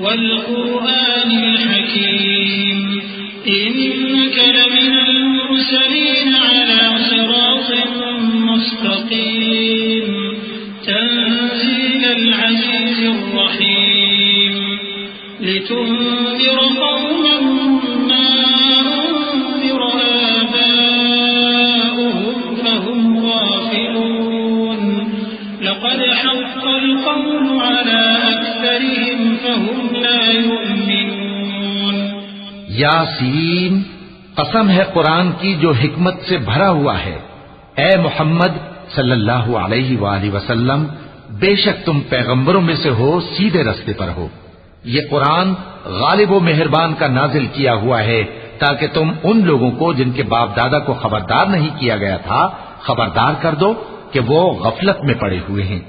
वल कुरआनिल हकीम इन्नका लमिनल मुरसलीन अला सिरातिन मुस्तकीम तंज़ीलल अज़ीज़िर रहीम लितुन्ज़िर क़ौमन मा उन्ज़िर आबाउहुम फहुम गाफ़िलून लक़द हक़्क़ल क़ौलु अला अक्सरिहिम फहुम ला युमिनून। यासीन, कसम है कुरान की जो हिकमत से भरा हुआ है। ए मोहम्मद सल्लल्लाहु अलैहि वसल्लम, बेशक तुम पैगंबरों में से हो, सीधे रास्ते पर हो। ये कुरान गालिब व मेहरबान का नाजिल किया हुआ है ताकि तुम उन लोगों को जिनके बाप दादा को खबरदार नहीं किया गया था खबरदार कर दो कि वो गफलत में पड़े हुए हैं।